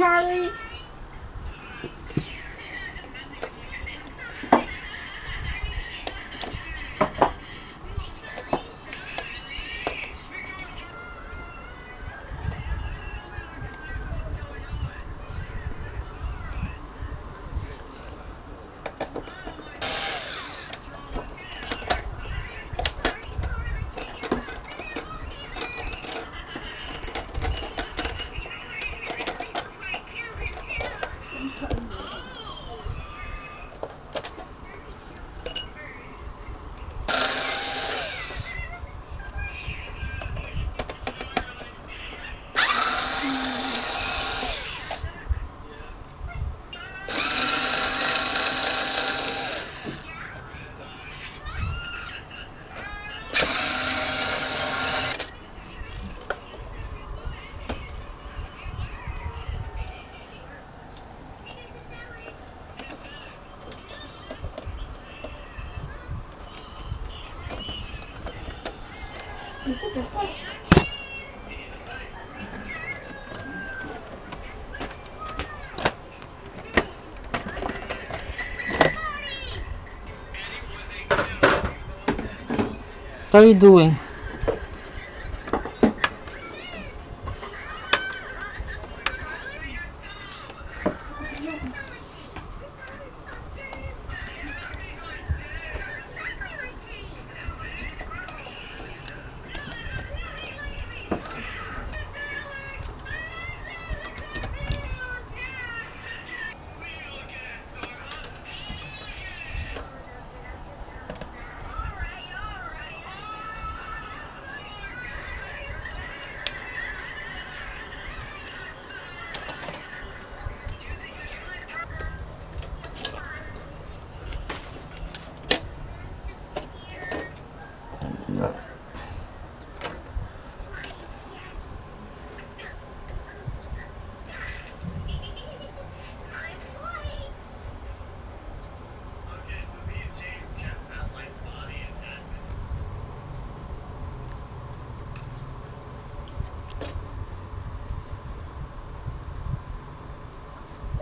Charlie. What are you doing?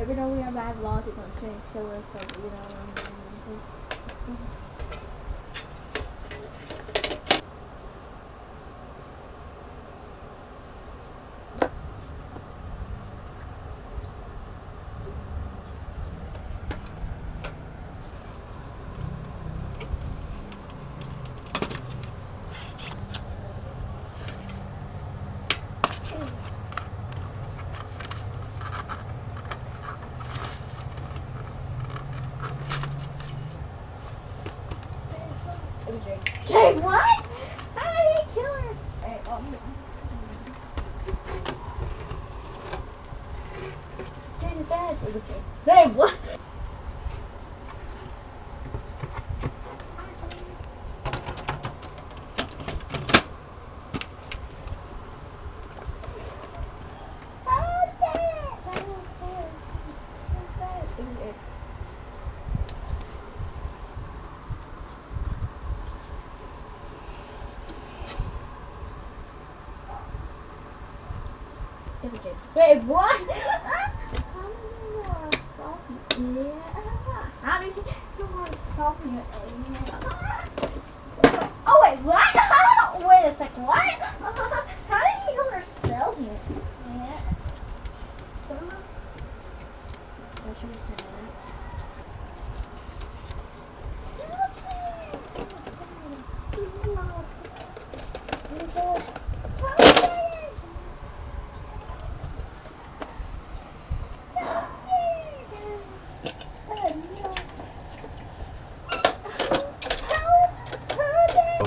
Every time we have bad laws, it's going to kill us, like, you know. Jay, what? How did he kill us? Hey, Jay is dead. Hey, what? Wait, what? How did you want to solve your Oh, wait, what? Wait a second, what? How did you want to sell him? Yeah.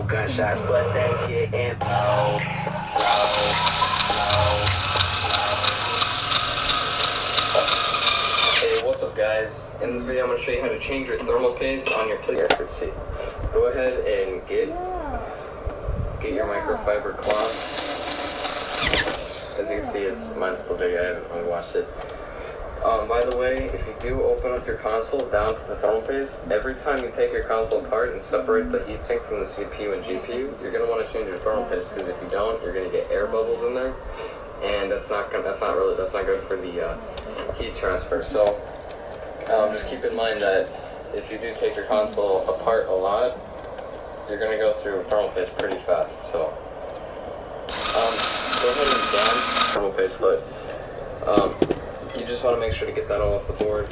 Gunshots, but they getting low. Hey, what's up, guys? In this video, I'm going to show you how to change your thermal paste on your PlayStation. You guys can see. Go ahead and get your microfiber cloth. As you can see, mine's still dirty. I haven't unwashed it. By the way, if you do open up your console down to the thermal paste, every time you take your console apart and separate the heatsink from the CPU and GPU, you're going to want to change your thermal paste, because if you don't, you're going to get air bubbles in there. and that's not good for the heat transfer. So just keep in mind that if you do take your console apart a lot, you're gonna go through thermal paste pretty fast. So go ahead and dam thermal paste, but you just want to make sure to get that all off the board.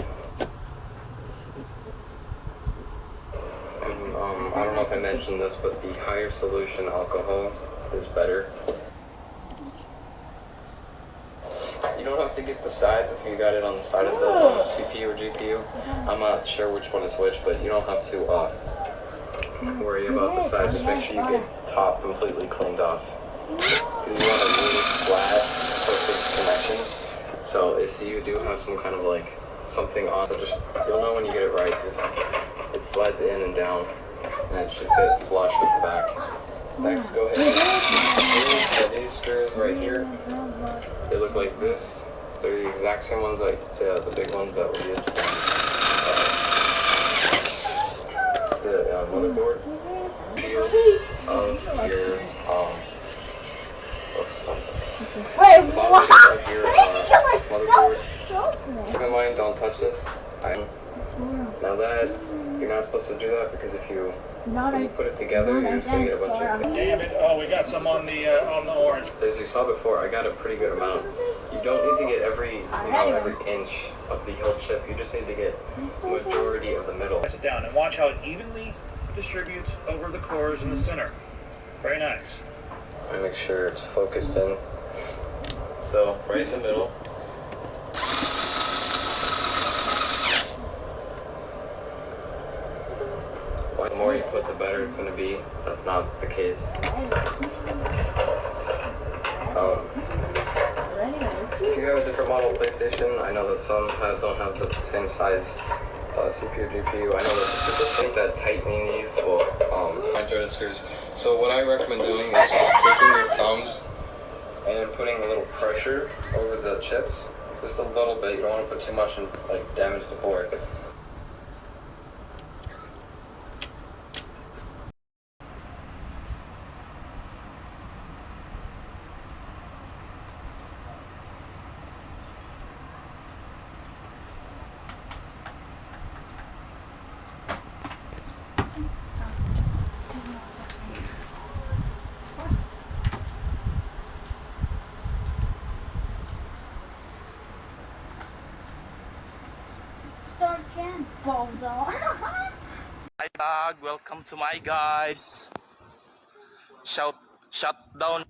And I don't know if I mentioned this, but the higher solution alcohol is better. You don't have to get the sides if you got it on the side of the CPU or GPU. I'm not sure which one is which, but you don't have to worry about the sides. Just make sure you get top completely cleaned off, because you want a really flat, perfect connection. So if you do have some kind of like something on, you'll know when you get it right, because it slides in and down, and it should fit flush with the back. Next, go ahead and these screws right here, they look like this. They're the exact same ones like the big ones that we used for the motherboard. Shield of your motherboard. Keep in mind, don't touch this. Now that you're not supposed to do that, because if you when you put it together, you're just gonna get a bunch of. Damn it! Oh, we got some on the orange. As you saw before, I got a pretty good amount. You don't need to get every inch of the whole chip. You just need to get majority of the middle. Sit down and watch how it evenly distributes over the cores in the center. Very nice. I make sure it's focused in. So right in the middle. The more you put, the better it's going to be. That's not the case. If you have a different model PlayStation, I know that some don't have the same size CPU, GPU. I know that the super tight, that tightening these will find Jordan screws. So what I recommend doing is just taking your thumbs and putting a little pressure over the chips. Just a little bit. You don't want to put too much and like damage the board. Hi dog, welcome to my guys. Shut down.